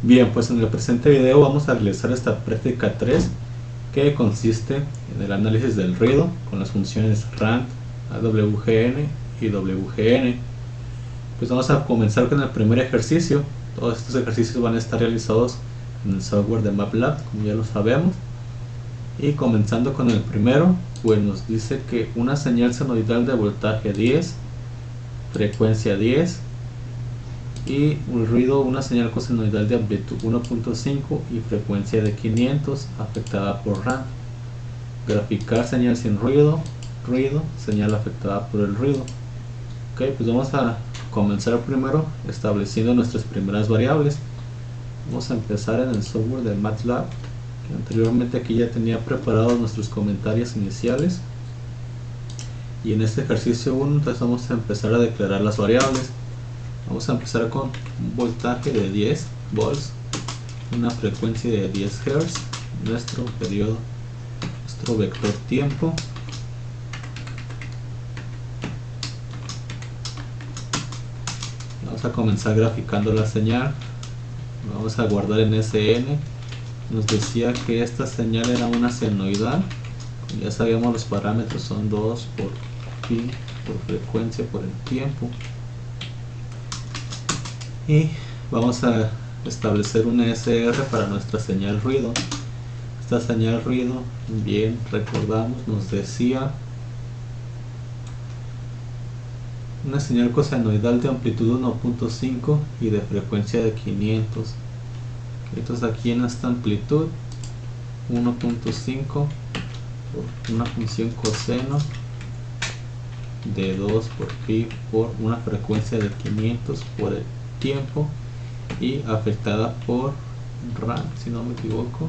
Bien, pues en el presente video vamos a realizar esta práctica 3 que consiste en el análisis del ruido con las funciones rand, awgn y wgn. Pues vamos a comenzar con el primer ejercicio. Todos estos ejercicios van a estar realizados en el software de MATLAB, como ya lo sabemos. Y comenzando con el primero, pues nos dice que una señal senoidal de voltaje 10, frecuencia 10 y un ruido, una señal cosenoidal de amplitud 1.5 y frecuencia de 500 afectada por rand. Graficar señal sin ruido, señal afectada por el ruido. Ok, pues vamos a comenzar primero estableciendo nuestras primeras variables. Vamos a empezar en el software de MATLAB, que anteriormente aquí ya tenía preparados nuestros comentarios iniciales. Y en este ejercicio 1 entonces vamos a empezar a declarar las variables. Vamos a empezar con un voltaje de 10 volts, una frecuencia de 10 Hz, nuestro periodo, nuestro vector tiempo. Vamos a comenzar graficando la señal. Vamos a guardar en SN. Nos decía que esta señal era una senoidal. Ya sabíamos los parámetros, son 2 por pi por frecuencia por el tiempo. Y vamos a establecer un SR para nuestra señal ruido. Esta señal ruido, bien recordamos, nos decía una señal cosenoidal de amplitud 1.5 y de frecuencia de 500. Entonces aquí en esta amplitud 1.5 por una función coseno de 2 por pi por una frecuencia de 500 por el tiempo y afectada por rand, si no me equivoco,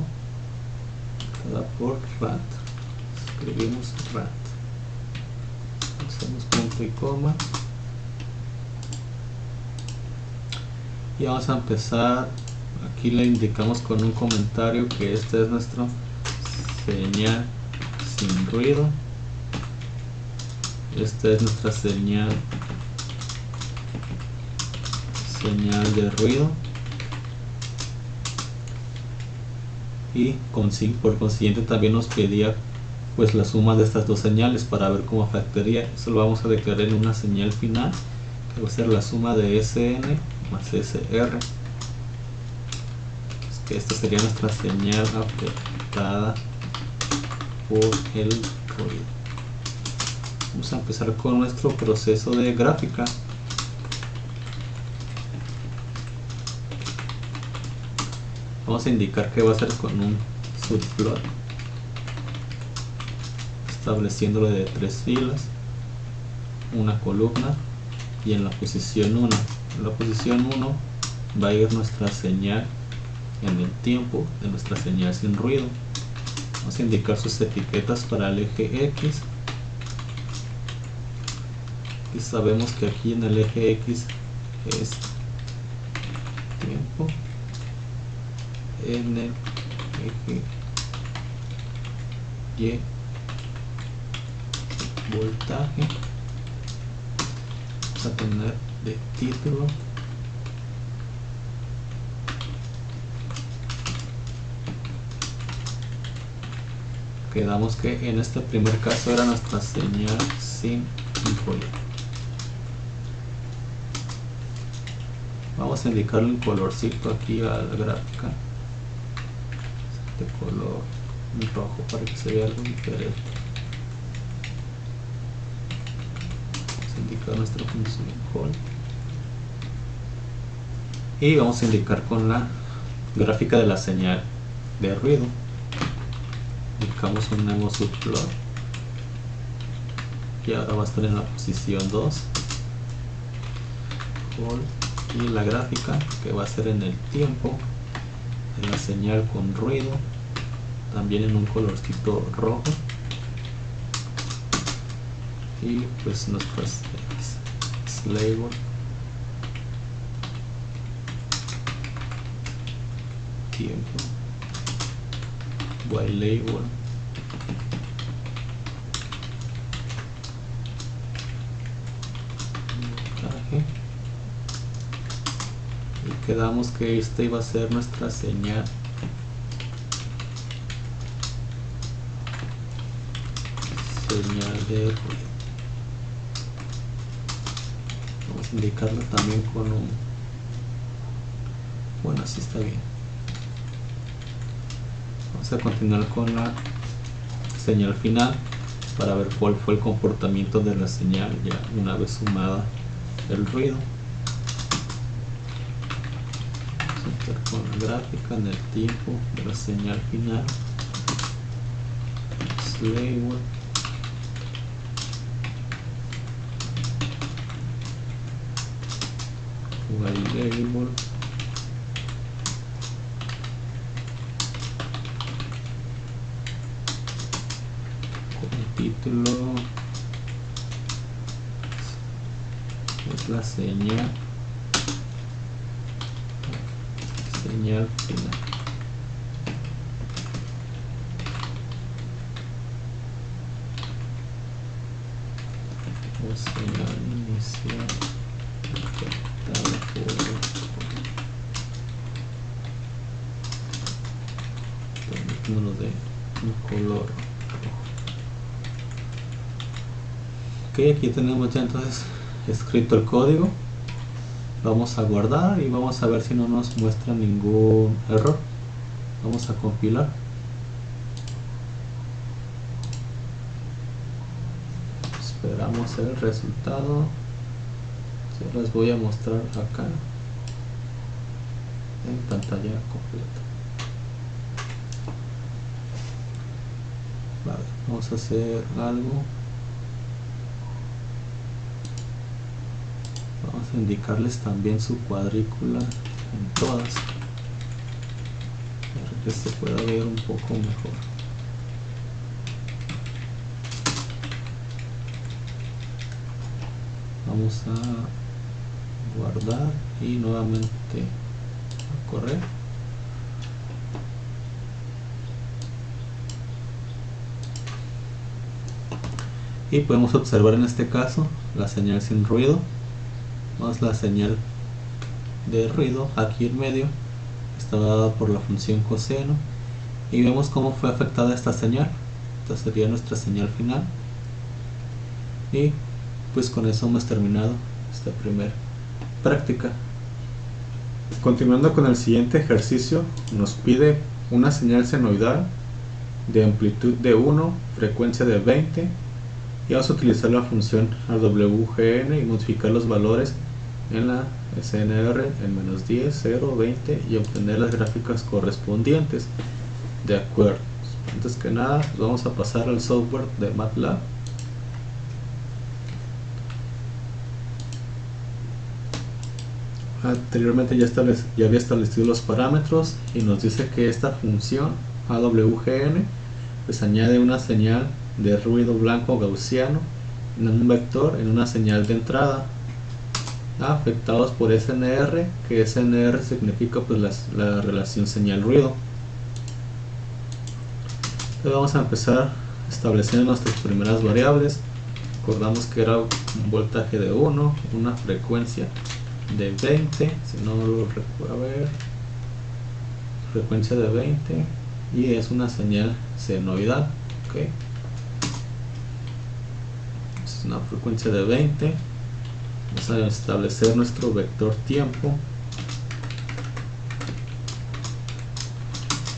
afectada por rand. Escribimos rand, hacemos punto y coma y vamos a empezar. Aquí le indicamos con un comentario que esta es nuestra señal sin ruido, esta es nuestra señal de ruido, y por consiguiente también nos pedía pues la suma de estas dos señales para ver cómo afectaría. Eso lo vamos a declarar en una señal final que va a ser la suma de SN más SR. Que esta sería nuestra señal afectada por el ruido. Vamos a empezar con nuestro proceso de gráfica. Vamos a indicar que va a ser con un subplot, estableciéndolo de 3 filas, una columna, y en la posición 1. En la posición 1 va a ir nuestra señal en el tiempo de nuestra señal sin ruido. Vamos a indicar sus etiquetas para el eje X. Y sabemos que aquí en el eje X es tiempo, en el eje Y voltaje. Vamos a poner de título quedamos que en este primer caso era nuestra señal sin ruido. Vamos a indicarle un colorcito aquí a la gráfica de color rojo para que se vea algo diferente. Vamos a indicar nuestra función call y vamos a indicar con la gráfica de la señal de ruido. Indicamos un nuevo subplot y ahora va a estar en la posición 2 y la gráfica que va a ser en el tiempo en la señal con ruido, también en un colorcito rojo, y pues nuestras X label tiempo, Y label voltaje y quedamos que esta iba a ser nuestra señal de ruido. Vamos a indicarlo también con un... Bueno, así está bien. Vamos a continuar con la señal final para ver cuál fue el comportamiento de la señal ya una vez sumada el ruido. Vamos a entrar con la gráfica en el tiempo de la señal final. Label. Label. Título es la señal final o señal inicial afectada por el de un color. Ok, aquí tenemos ya entonces escrito el código. Vamos a guardar y vamos a ver si no nos muestra ningún error. Vamos a compilar. Esperamos el resultado. Se las voy a mostrar acá en pantalla completa. Vale, vamos a hacer algo. Vamos a indicarles también su cuadrícula en todas para que se pueda ver un poco mejor. Vamos a guardar y nuevamente a correr. Y podemos observar en este caso la señal sin ruido más la señal de ruido aquí en medio está dada por la función coseno y vemos cómo fue afectada esta señal. Esta sería nuestra señal final y pues con eso hemos terminado esta primera práctica. Continuando con el siguiente ejercicio, nos pide una señal senoidal de amplitud de 1, frecuencia de 20 y vamos a utilizar la función AWGN y modificar los valores en la SNR en -10, 0, 20 y obtener las gráficas correspondientes. De acuerdo, antes que nada vamos a pasar al software de MATLAB. Anteriormente ya había establecido los parámetros y nos dice que esta función AWGN pues añade una señal de ruido blanco gaussiano en un vector en una señal de entrada afectados por SNR, que SNR significa pues la relación señal ruido. Entonces vamos a empezar estableciendo nuestras primeras variables. Recordamos que era un voltaje de 1, una frecuencia de 20, si no lo recuerdo, a ver, frecuencia de 20 y es una señal senoidal. Okay. Es una frecuencia de 20. Vamos a establecer nuestro vector tiempo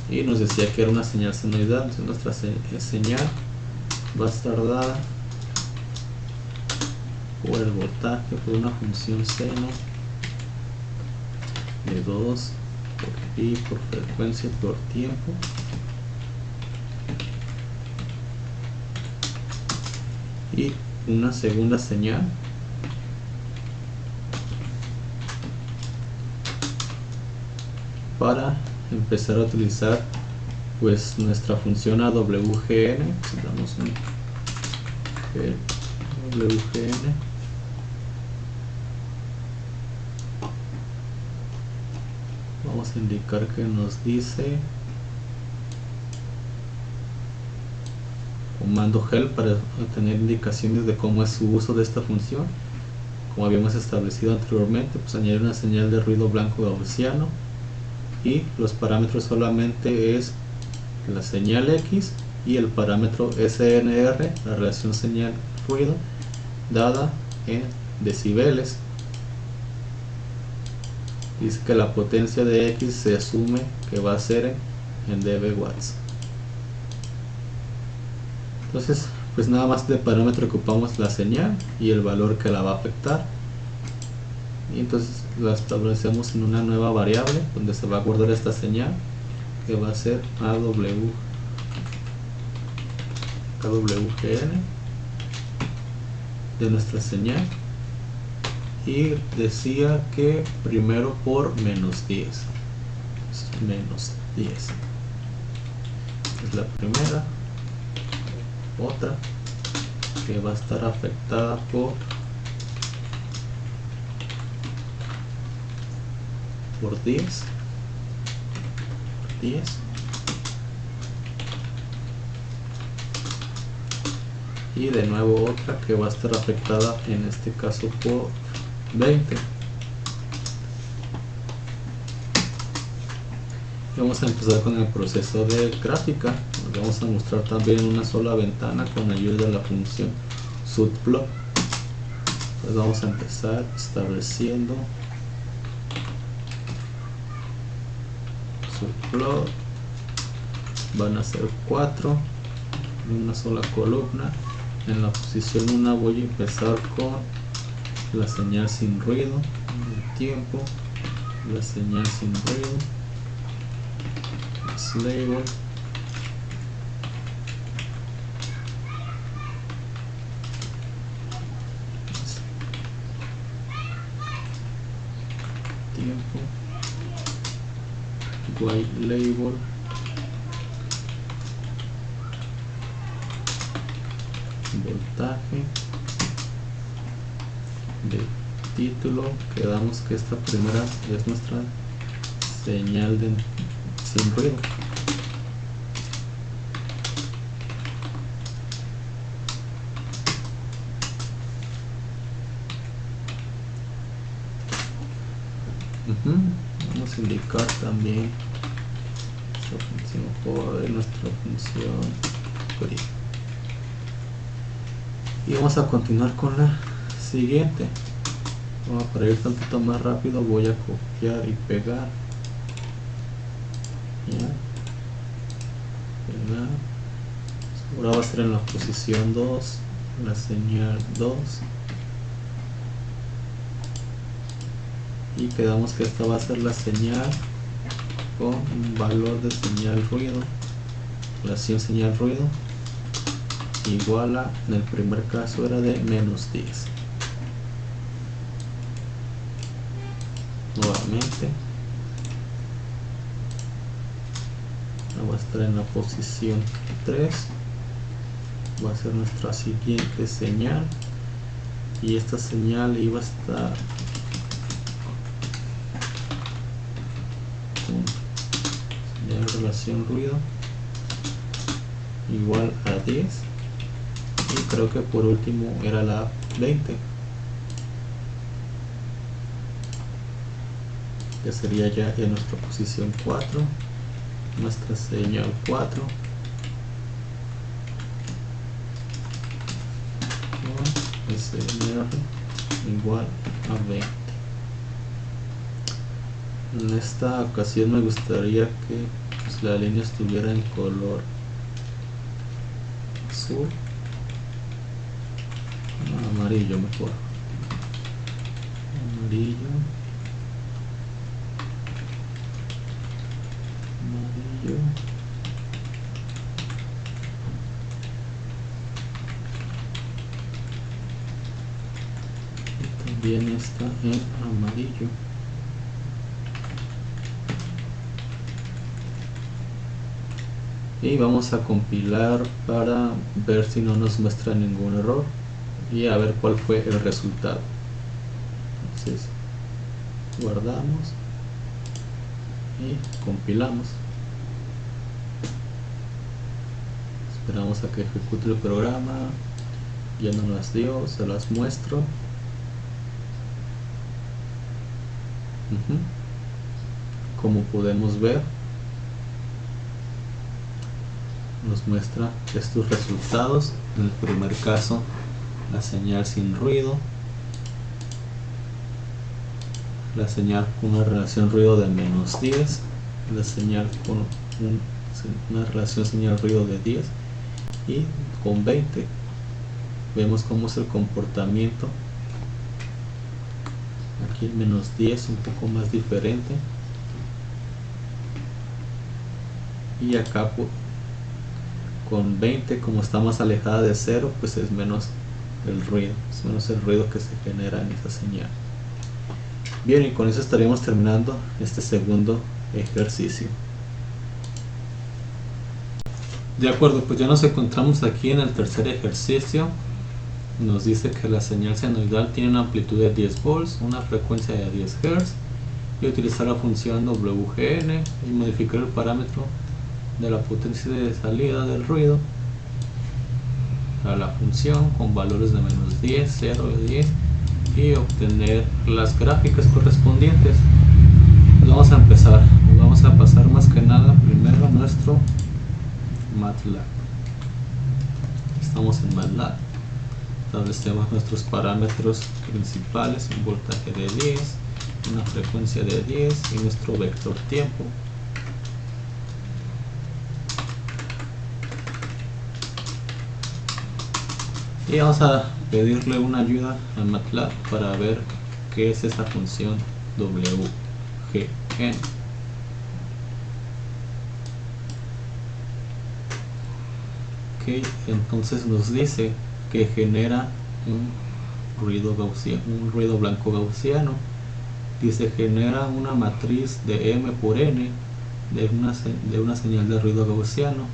y nos decía que era una señal senoidal. Entonces nuestra señal va a estar dada por el voltaje por una función seno de 2 por pi por frecuencia por tiempo. Y una segunda señal para empezar a utilizar pues nuestra función AWGN. Damos un AWGN vamos a indicar que nos dice comando help para obtener indicaciones de cómo es su uso de esta función. como habíamos establecido anteriormente, pues añadir una señal de ruido blanco gaussiano, y los parámetros solamente es la señal X y el parámetro SNR, la relación señal ruido, dada en decibeles. Dice que la potencia de X se asume que va a ser en dB watts. Entonces, pues nada más de parámetro ocupamos la señal y el valor que la va a afectar, y entonces la establecemos en una nueva variable donde se va a guardar esta señal, que va a ser AWGN, de nuestra señal, y decía que primero por menos 10, menos 10 es la primera. Otra que va a estar afectada por 10, y de nuevo otra que va a estar afectada en este caso por 20. Vamos a empezar con el proceso de gráfica. Nos vamos a mostrar también una sola ventana con ayuda de la función subplot. Pues vamos a empezar estableciendo subplot. Van a ser 4 en una sola columna. En la posición 1 voy a empezar con la señal sin ruido, el tiempo, la señal sin ruido, label, tiempo, white label, voltaje, de título. Quedamos que esta primera es nuestra señal de sin ruido. Vamos a indicar también nuestra función for, nuestra función grid. Y vamos a continuar con la siguiente. Para ir tantito más rápido voy a copiar y pegar. Ya. Pegar. Ahora va a ser en la posición 2, la señal 2. Y quedamos que esta va a ser la señal con un valor de señal ruido, relación señal ruido, igual a, en el primer caso era de menos 10. Nuevamente va a estar en la posición 3, va a ser nuestra siguiente señal, y esta señal iba a estar relación ruido igual a 10, y creo que por último era la 20, que sería ya en nuestra posición 4, nuestra señal 4, SNR igual a 20. En esta ocasión me gustaría que pues, la línea estuviera en color azul, amarillo mejor, amarillo, y también está en amarillo. Y vamos a compilar para ver si no nos muestra ningún error y a ver cuál fue el resultado. Entonces guardamos y compilamos. Esperamos a que ejecute el programa. Ya no las dio, se las muestro. Como podemos ver, nos muestra estos resultados. En el primer caso, la señal sin ruido, la señal con una relación ruido de -10, la señal con una relación señal ruido de 10 y con 20. Vemos cómo es el comportamiento. Aquí el -10 un poco más diferente, y acá con 20, como está más alejada de 0, pues es menos el ruido, que se genera en esa señal. Bien, y con eso estaríamos terminando este segundo ejercicio. De acuerdo, pues ya nos encontramos aquí en el tercer ejercicio. Nos dice que la señal sinusoidal tiene una amplitud de 10 volts, una frecuencia de 10 Hz, y utilizar la función WGN y modificar el parámetro de la potencia de salida del ruido a la función con valores de -10, 0 y 10, y obtener las gráficas correspondientes. Pues vamos a empezar. Vamos a pasar más que nada primero a nuestro MATLAB. Estamos en MATLAB. Establecemos nuestros parámetros principales: un voltaje de 10, una frecuencia de 10 y nuestro vector tiempo. Y vamos a pedirle una ayuda a MATLAB para ver qué es esa función WGN. Ok, entonces nos dice que genera un ruido blanco gaussiano. Dice genera una matriz de M por N de una señal de ruido gaussiano.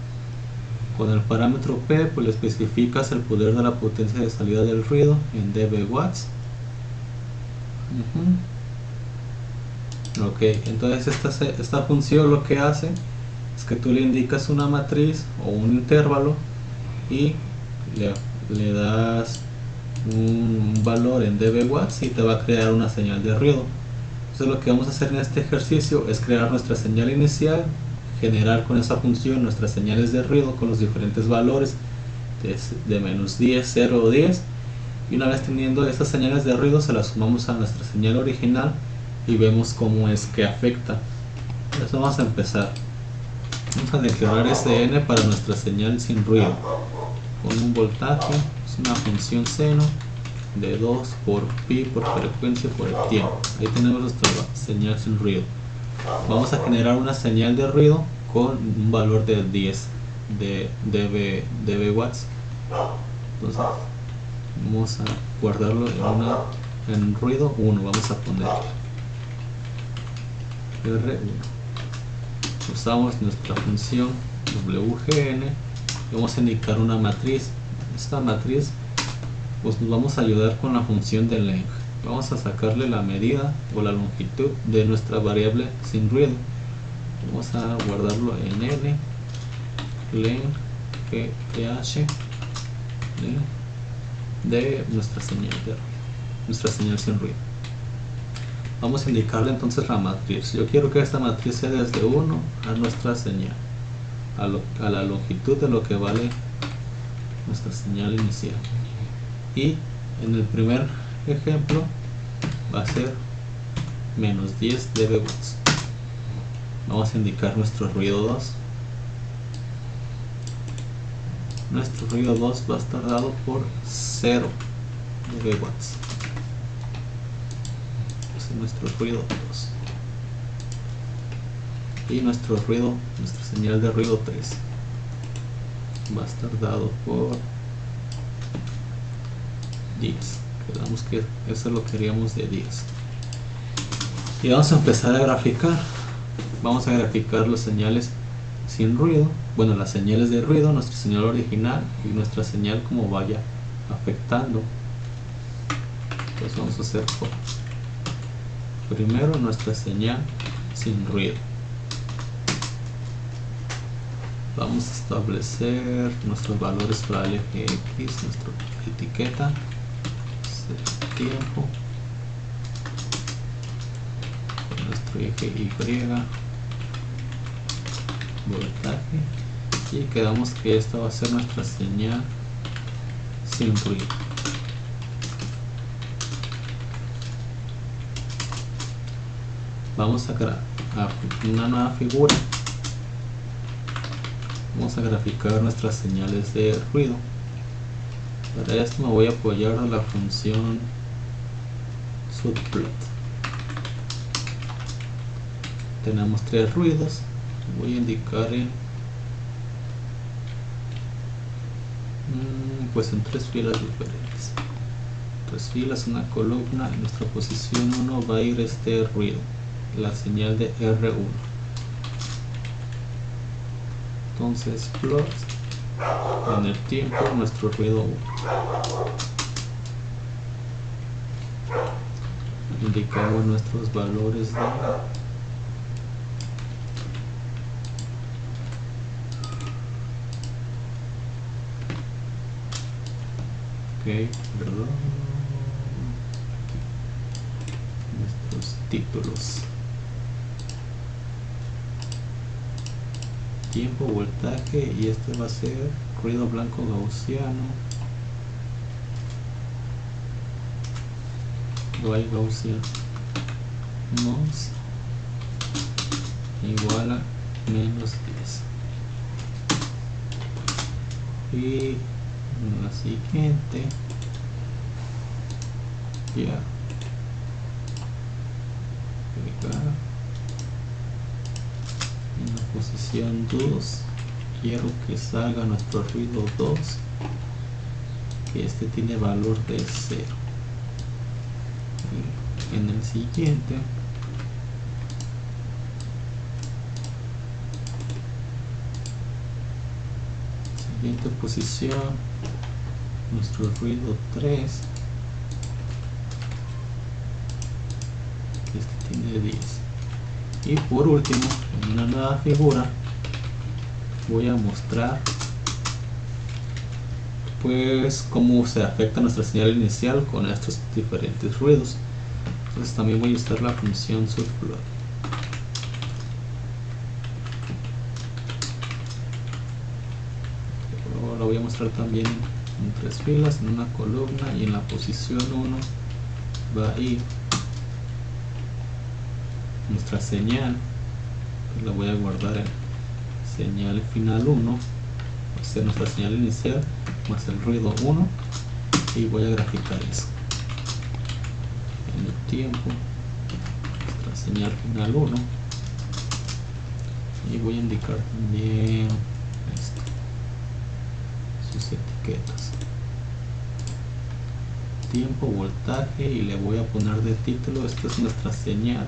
Con el parámetro P, pues le especificas el poder de la potencia de salida del ruido en dB watts. Ok, entonces esta función lo que hace es que tú le indicas una matriz o un intervalo y le das un valor en dB watts y te va a crear una señal de ruido. Entonces lo que vamos a hacer en este ejercicio es crear nuestra señal inicial, generar con esa función nuestras señales de ruido con los diferentes valores de -10, 0 o 10, y una vez teniendo estas señales de ruido se las sumamos a nuestra señal original y vemos cómo es que afecta. Entonces vamos a empezar. Vamos a declarar SN para nuestra señal sin ruido con un voltaje, es una función seno de 2 por pi por frecuencia por el tiempo. Ahí tenemos nuestra señal sin ruido. Vamos a generar una señal de ruido con un valor de 10 de dB watts. Entonces vamos a guardarlo en ruido 1. Vamos a poner R1. Usamos nuestra función WGN y vamos a indicar una matriz. Esta matriz pues nos vamos a ayudar con la función de length. Vamos a sacarle la medida o la longitud de nuestra variable sin ruido. Vamos a guardarlo en N length pH de nuestra señal sin ruido. Vamos a indicarle entonces la matriz. Yo quiero que esta matriz sea desde 1 a nuestra señal, a la longitud de lo que vale nuestra señal inicial. Y en el primer ejemplo va a ser -10 dB watts. Vamos a indicar nuestro ruido 2. Nuestro ruido 2 va a estar dado por 0 dB watts. Ese es nuestro ruido 2. Y nuestra señal de ruido 3 va a estar dado por 10. Quedamos que eso lo queríamos de 10. Y vamos a empezar a graficar. Vamos a graficar las señales sin ruido, bueno, las señales de ruido, nuestra señal original y nuestra señal como vaya afectando. Entonces vamos a hacer primero nuestra señal sin ruido. Vamos a establecer nuestros valores para el eje X, nuestra etiqueta, tiempo, nuestro eje Y, voltaje, y quedamos que esta va a ser nuestra señal sin ruido. Vamos a una nueva figura. Vamos a graficar nuestras señales de ruido. Para esto me voy a apoyar a la función subplot. Tenemos 3 ruidos. Voy a indicar pues en 3 filas diferentes. 3 filas, una columna. En nuestra posición 1 va a ir este ruido, la señal de R1. Entonces plot en el tiempo nuestro ruido 1. Indicamos nuestros valores de perdón, nuestros títulos, tiempo, voltaje, y este va a ser ruido blanco gaussiano, y gaussiano nos igual a menos 10. Y en la siguiente ya pegar en la posición 2. Quiero que salga nuestro ruido 2, que este tiene valor de 0. Y en el siguiente posición nuestro ruido 3, que este tiene 10. Y por último, en una nueva figura voy a mostrar pues cómo se afecta nuestra señal inicial con estos diferentes ruidos. Entonces también voy a usar la función subplot. Lo voy a mostrar también en 3 filas, en una columna, y en la posición 1 va a ir nuestra señal, que la voy a guardar en señal final 1, va a ser nuestra señal inicial más el ruido 1, y voy a graficar eso en el tiempo, nuestra señal final 1, y voy a indicar también esto, sus etiquetas, tiempo, voltaje, y le voy a poner de título, esta es nuestra señal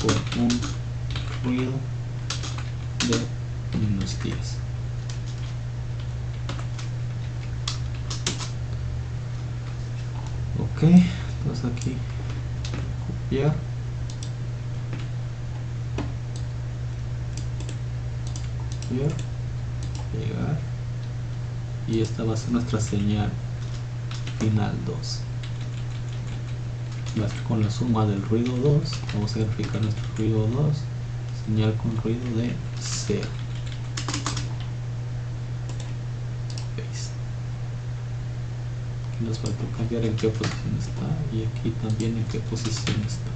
con un ruido de menos 10. Ok, entonces aquí copiar, pegar, y esta va a ser nuestra señal final 2. Con la suma del ruido 2 vamos a graficar nuestro ruido 2, señal con ruido de 0. ¿Veis? Aquí nos faltó cambiar en qué posición está, y aquí también en qué posición está.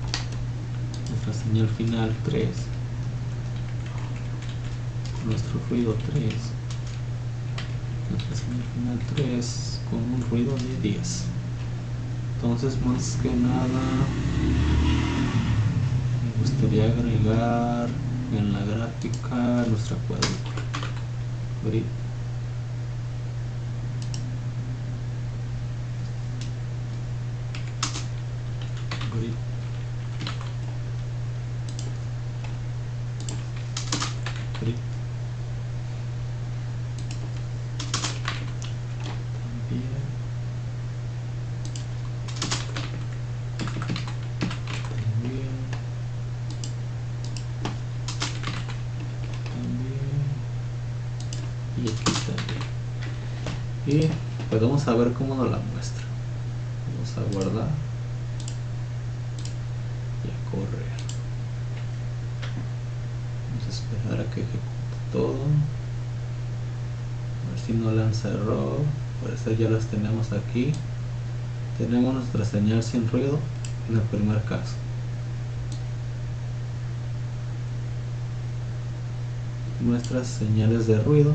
Nuestra señal final 3, con nuestro ruido 3, nuestra señal final 3 con un ruido de 10. Entonces, más que nada me gustaría agregar en la gráfica nuestra cuadrícula. Grid. Y aquí también. Y pues vamos a ver cómo nos la muestra. Vamos a guardar. Ya. correr. Vamos a esperar a que ejecute todo, a ver si no lanza error. Por eso ya las tenemos aquí. Tenemos nuestra señal sin ruido en el primer caso. Nuestras señales de ruido.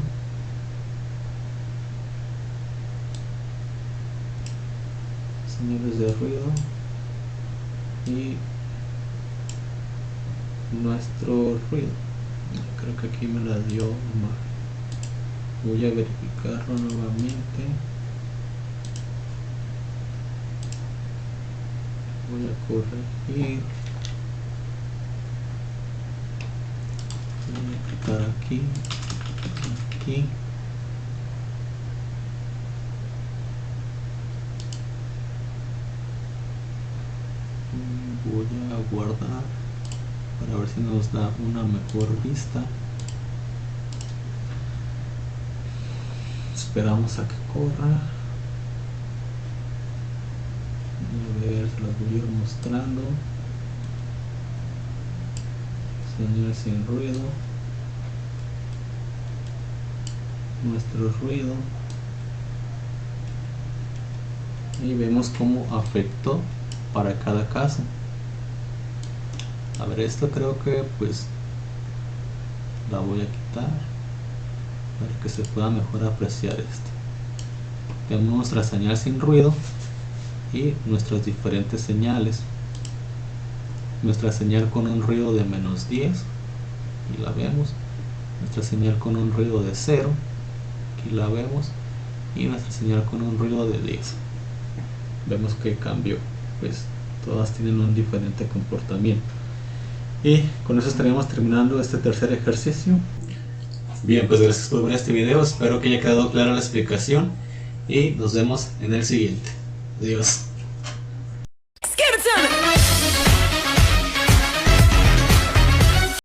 Señales de ruido y nuestro ruido. Creo que aquí me la dio mal. Voy a verificarlo nuevamente. Voy a corregir. Voy a quitar aquí, aquí. Voy a guardar para ver si nos da una mejor vista. Esperamos a que corra. A ver, se las voy a ir mostrando. Señal sin ruido. Nuestro ruido. Y vemos cómo afectó para cada caso. A ver, esto creo que pues la voy a quitar para que se pueda mejor apreciar esto. Tenemos nuestra señal sin ruido y nuestras diferentes señales. Nuestra señal con un ruido de menos 10, aquí la vemos. Nuestra señal con un ruido de 0, aquí la vemos. Y nuestra señal con un ruido de 10. Vemos que cambió, pues todas tienen un diferente comportamiento. Y con eso estaríamos terminando este tercer ejercicio. Bien, pues gracias por ver este video, espero que haya quedado clara la explicación y nos vemos en el siguiente. Adiós.